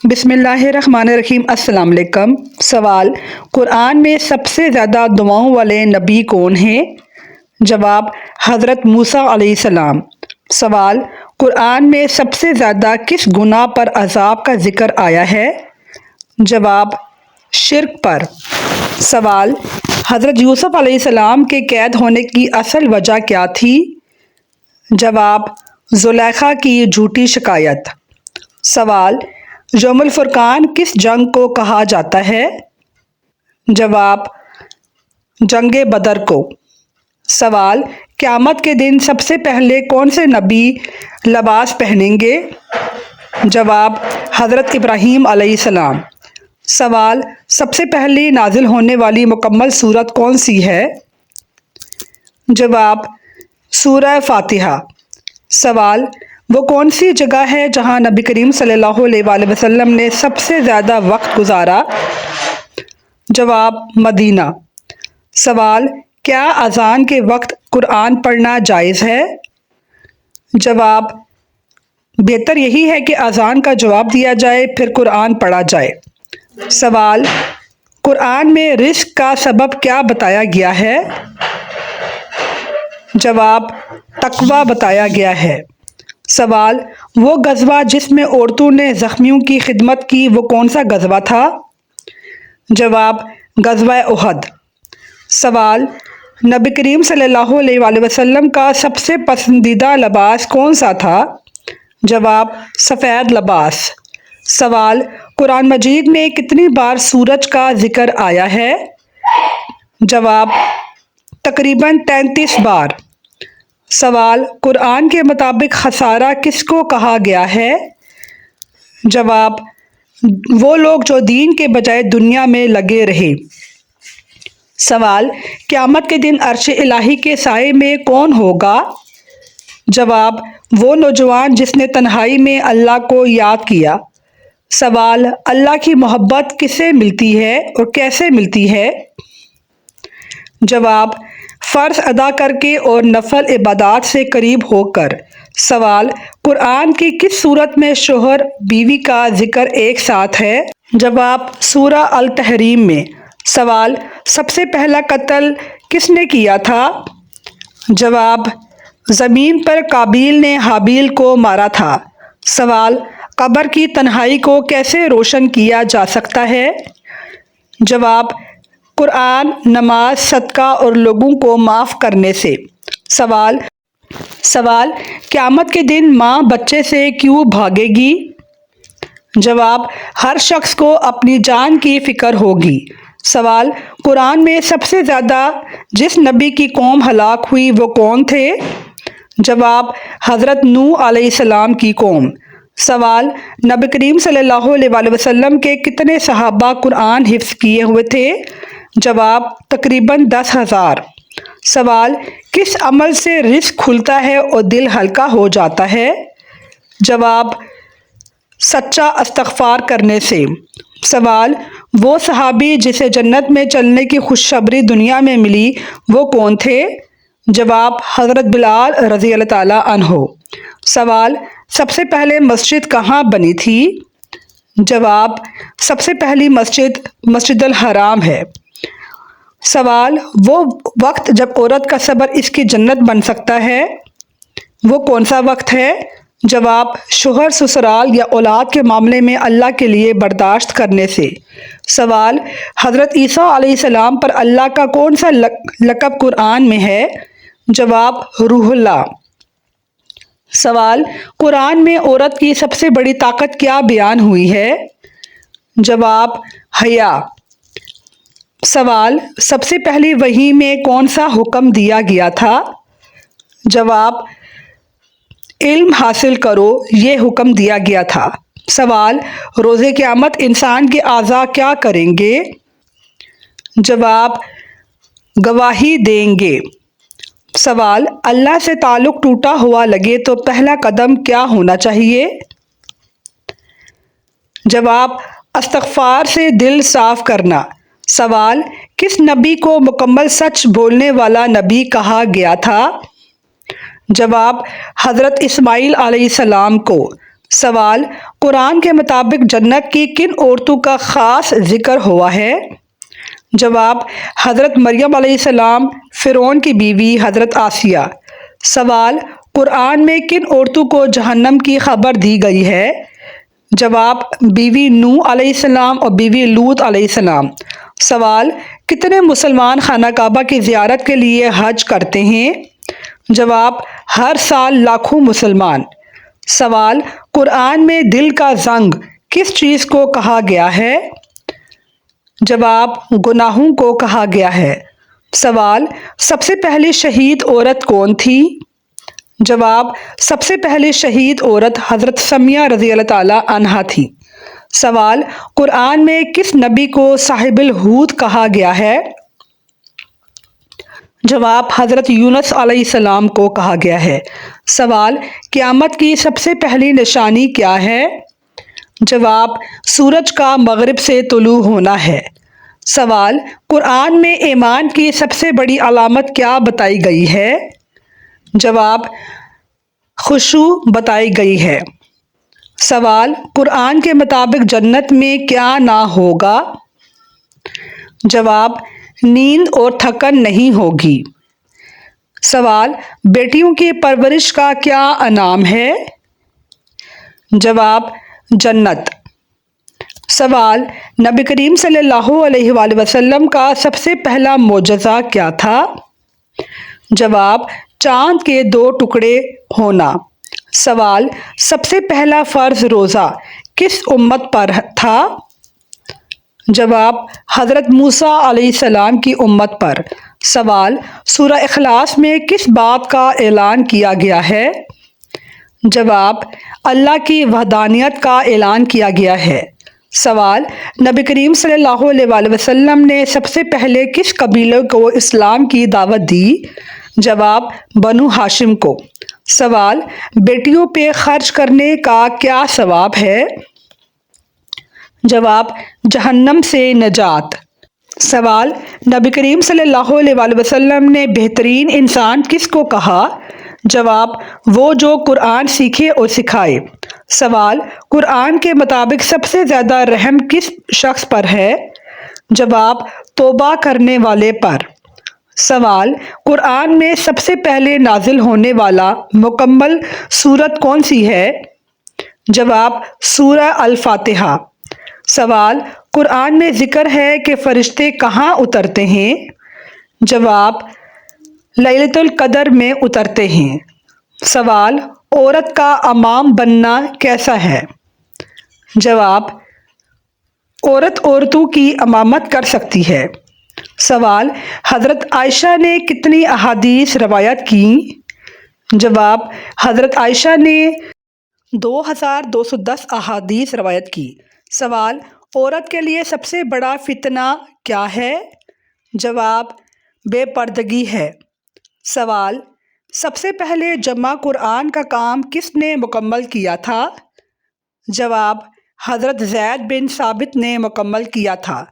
بسم اللہ الرحمن الرحیم۔ السلام علیکم۔ سوال: قرآن میں سب سے زیادہ دعاؤں والے نبی کون ہیں؟ جواب: حضرت موسیٰ علیہ السلام۔ سوال: قرآن میں سب سے زیادہ کس گناہ پر عذاب کا ذکر آیا ہے؟ جواب: شرک پر۔ سوال: حضرت یوسف علیہ السلام کے قید ہونے کی اصل وجہ کیا تھی؟ جواب: زلیخا کی جھوٹی شکایت۔ سوال: یوم الفرقان کس جنگ کو کہا جاتا ہے؟ جواب: جنگ بدر کو۔ سوال: قیامت کے دن سب سے پہلے کون سے نبی لباس پہنیں گے؟ جواب: حضرت ابراہیم علیہ السلام۔ سوال: سب سے پہلی نازل ہونے والی مکمل سورت کون سی ہے؟ جواب: سورہ فاتحہ۔ سوال: وہ کون سی جگہ ہے جہاں نبی کریم صلی اللہ علیہ وآلہ وسلم نے سب سے زیادہ وقت گزارا؟ جواب: مدینہ۔ سوال: کیا اذان کے وقت قرآن پڑھنا جائز ہے؟ جواب: بہتر یہی ہے کہ اذان کا جواب دیا جائے پھر قرآن پڑھا جائے۔ سوال: قرآن میں رزق کا سبب کیا بتایا گیا ہے؟ جواب: تقویٰ بتایا گیا ہے۔ سوال: وہ غزوہ جس میں عورتوں نے زخمیوں کی خدمت کی وہ کون سا غزوہ تھا؟ جواب: غزوہ احد۔ سوال: نبی کریم صلی اللہ علیہ وآلہ وسلم کا سب سے پسندیدہ لباس کون سا تھا؟ جواب: سفید لباس۔ سوال: قرآن مجید میں کتنی بار سورج کا ذکر آیا ہے؟ جواب: تقریباً 33 بار۔ سوال: قرآن کے مطابق خسارہ کس کو کہا گیا ہے؟ جواب: وہ لوگ جو دین کے بجائے دنیا میں لگے رہے۔ سوال: قیامت کے دن عرش الہی کے سائے میں کون ہوگا؟ جواب: وہ نوجوان جس نے تنہائی میں اللہ کو یاد کیا۔ سوال: اللہ کی محبت کسے ملتی ہے اور کیسے ملتی ہے؟ جواب: فرض ادا کر کے اور نفل عبادات سے قریب ہو کر۔ سوال: قرآن کی کس سورت میں شوہر بیوی کا ذکر ایک ساتھ ہے؟ جواب: سورہ التحریم میں۔ سوال: سب سے پہلا قتل کس نے کیا تھا؟ جواب: زمین پر قابیل نے حابیل کو مارا تھا۔ سوال: قبر کی تنہائی کو کیسے روشن کیا جا سکتا ہے؟ جواب: قرآن، نماز، صدقہ اور لوگوں کو معاف کرنے سے۔ سوال: قیامت کے دن ماں بچے سے کیوں بھاگے گی؟ جواب: ہر شخص کو اپنی جان کی فکر ہوگی۔ سوال: قرآن میں سب سے زیادہ جس نبی کی قوم ہلاک ہوئی وہ کون تھے؟ جواب: حضرت نوح علیہ السلام کی قوم۔ سوال: نبی کریم صلی اللہ علیہ وآلہ وسلم کے کتنے صحابہ قرآن حفظ کیے ہوئے تھے؟ جواب: تقریباً 10,000۔ سوال: کس عمل سے رزق کھلتا ہے اور دل ہلکا ہو جاتا ہے؟ جواب: سچا استغفار کرنے سے۔ سوال: وہ صحابی جسے جنت میں چلنے کی خوشخبری دنیا میں ملی وہ کون تھے؟ جواب: حضرت بلال رضی اللہ تعالیٰ عنہ۔ سوال: سب سے پہلے مسجد کہاں بنی تھی؟ جواب: سب سے پہلی مسجد مسجد الحرام ہے۔ سوال: وہ وقت جب عورت کا صبر اس کی جنت بن سکتا ہے وہ کون سا وقت ہے؟ جواب: شوہر، سسرال یا اولاد کے معاملے میں اللہ کے لیے برداشت کرنے سے۔ سوال: حضرت عیسیٰ علیہ السلام پر اللہ کا کون سا لقب قرآن میں ہے؟ جواب: روح اللہ۔ سوال: قرآن میں عورت کی سب سے بڑی طاقت کیا بیان ہوئی ہے؟ جواب: حیا۔ سوال: سب سے پہلی وحی میں کون سا حکم دیا گیا تھا؟ جواب: علم حاصل کرو، یہ حکم دیا گیا تھا۔ سوال: روز قیامت انسان کے اعضاء کیا کریں گے؟ جواب: گواہی دیں گے۔ سوال: اللہ سے تعلق ٹوٹا ہوا لگے تو پہلا قدم کیا ہونا چاہیے؟ جواب: استغفار سے دل صاف کرنا۔ سوال: کس نبی کو مکمل سچ بولنے والا نبی کہا گیا تھا؟ جواب: حضرت اسماعیل علیہ السلام کو۔ سوال، قرآن کے مطابق جنت کی کن عورتوں کا خاص ذکر ہوا ہے؟ جواب، حضرت مریم علیہ السلام، فرعون کی بیوی حضرت آسیہ۔ سوال، قرآن میں کن عورتوں کو جہنم کی خبر دی گئی ہے؟ جواب، بیوی نوح علیہ السلام اور بیوی لوط علیہ السلام۔ سوال، کتنے مسلمان خانہ کعبہ کی زیارت کے لیے حج کرتے ہیں؟ جواب، ہر سال لاکھوں مسلمان۔ سوال، قرآن میں دل کا زنگ کس چیز کو کہا گیا ہے؟ جواب، گناہوں کو کہا گیا ہے۔ سوال، سب سے پہلی شہید عورت کون تھی؟ جواب، سب سے پہلی شہید عورت حضرت سمیہ رضی اللہ تعالی عنہا تھی۔ سوال، قرآن میں کس نبی کو صاحب الحوت کہا گیا ہے؟ جواب، حضرت یونس علیہ السلام کو کہا گیا ہے۔ سوال، قیامت کی سب سے پہلی نشانی کیا ہے؟ جواب، سورج کا مغرب سے طلوع ہونا ہے۔ سوال، قرآن میں ایمان کی سب سے بڑی علامت کیا بتائی گئی ہے؟ جواب، خشوع بتائی گئی ہے۔ سوال، قرآن کے مطابق جنت میں کیا نہ ہوگا؟ جواب، نیند اور تھکن نہیں ہوگی۔ سوال، بیٹیوں کی پرورش کا کیا انعام ہے؟ جواب، جنت۔ سوال، نبی کریم صلی اللہ علیہ وآلہ وسلم کا سب سے پہلا معجزہ کیا تھا؟ جواب، چاند کے 2 ٹکڑے ہونا۔ سوال، سب سے پہلا فرض روزہ کس امت پر تھا؟ جواب، حضرت موسیٰ علیہ السلام کی امت پر۔ سوال، سورہ اخلاص میں کس بات کا اعلان کیا گیا ہے؟ جواب، اللہ کی وحدانیت کا اعلان کیا گیا ہے۔ سوال، نبی کریم صلی اللہ علیہ وآلہ وسلم نے سب سے پہلے کس قبیلے کو اسلام کی دعوت دی؟ جواب، بنو ہاشم کو۔ سوال، بیٹیوں پہ خرچ کرنے کا کیا ثواب ہے؟ جواب، جہنم سے نجات۔ سوال، نبی کریم صلی اللہ علیہ وآلہ وسلم نے بہترین انسان کس کو کہا؟ جواب، وہ جو قرآن سیکھے اور سکھائے۔ سوال، قرآن کے مطابق سب سے زیادہ رحم کس شخص پر ہے؟ جواب، توبہ کرنے والے پر۔ سوال، قرآن میں سب سے پہلے نازل ہونے والا مکمل سورت کون سی ہے؟ جواب، سورہ الفاتحہ۔ سوال، قرآن میں ذکر ہے کہ فرشتے کہاں اترتے ہیں؟ جواب، لیلۃ القدر میں اترتے ہیں۔ سوال، عورت کا امام بننا کیسا ہے؟ جواب، عورت عورتوں کی امامت کر سکتی ہے۔ سوال، حضرت عائشہ نے کتنی احادیث روایت کی؟ جواب، حضرت عائشہ نے 2210 احادیث روایت کی۔ سوال، عورت کے لیے سب سے بڑا فتنہ کیا ہے؟ جواب، بے پردگی ہے۔ سوال، سب سے پہلے جمع قرآن کا کام کس نے مکمل کیا تھا؟ جواب، حضرت زید بن ثابت نے مکمل کیا تھا۔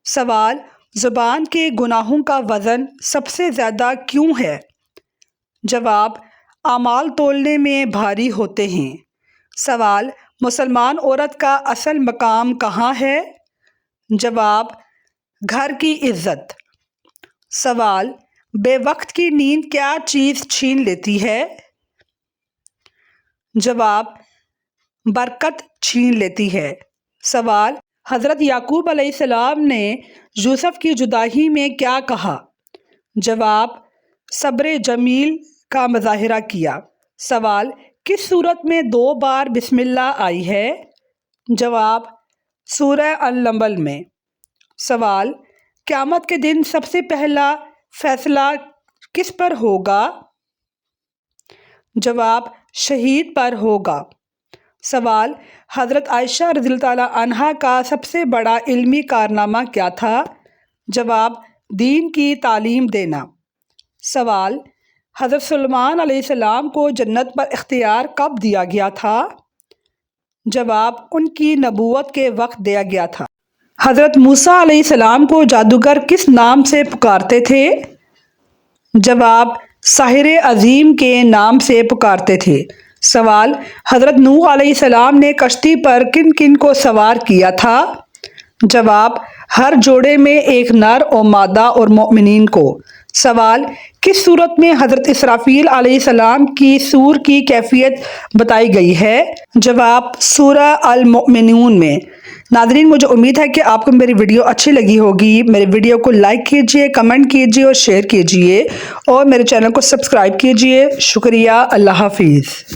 سوال، زبان کے گناہوں کا وزن سب سے زیادہ کیوں ہے؟ جواب، اعمال تولنے میں بھاری ہوتے ہیں۔ سوال، مسلمان عورت کا اصل مقام کہاں ہے؟ جواب، گھر کی عزت۔ سوال، بے وقت کی نیند کیا چیز چھین لیتی ہے؟ جواب، برکت چھین لیتی ہے۔ سوال، حضرت یعقوب علیہ السلام نے یوسف کی جدائی میں کیا کہا؟ جواب، صبر جمیل کا مظاہرہ کیا۔ سوال، کس سورت میں 2 بار بسم اللہ آئی ہے؟ جواب، سورہ النمل میں۔ سوال، قیامت کے دن سب سے پہلا فیصلہ کس پر ہوگا؟ جواب، شہید پر ہوگا۔ سوال، حضرت عائشہ رضی اللہ تعالی عنہا کا سب سے بڑا علمی کارنامہ کیا تھا؟ جواب، دین کی تعلیم دینا۔ سوال، حضرت سلیمان علیہ السلام کو جنت پر اختیار کب دیا گیا تھا؟ جواب، ان کی نبوت کے وقت دیا گیا تھا۔ حضرت موسیٰ علیہ السلام کو جادوگر کس نام سے پکارتے تھے؟ جواب، ساحر عظیم کے نام سے پکارتے تھے۔ سوال: حضرت نوح علیہ السلام نے کشتی پر کن کن کو سوار کیا تھا؟ جواب: ہر جوڑے میں ایک نر اور مادہ اور مومنین کو۔ سوال: کس صورت میں حضرت اسرافیل علیہ السلام کی صور کی کیفیت بتائی گئی ہے؟ جواب: سورہ المؤمنون میں۔ ناظرین، مجھے امید ہے کہ آپ کو میری ویڈیو اچھی لگی ہوگی۔ میری ویڈیو کو لائک کیجئے، کمنٹ کیجئے اور شیئر کیجئے اور میرے چینل کو سبسکرائب کیجئے۔ شکریہ۔ اللہ حافظ۔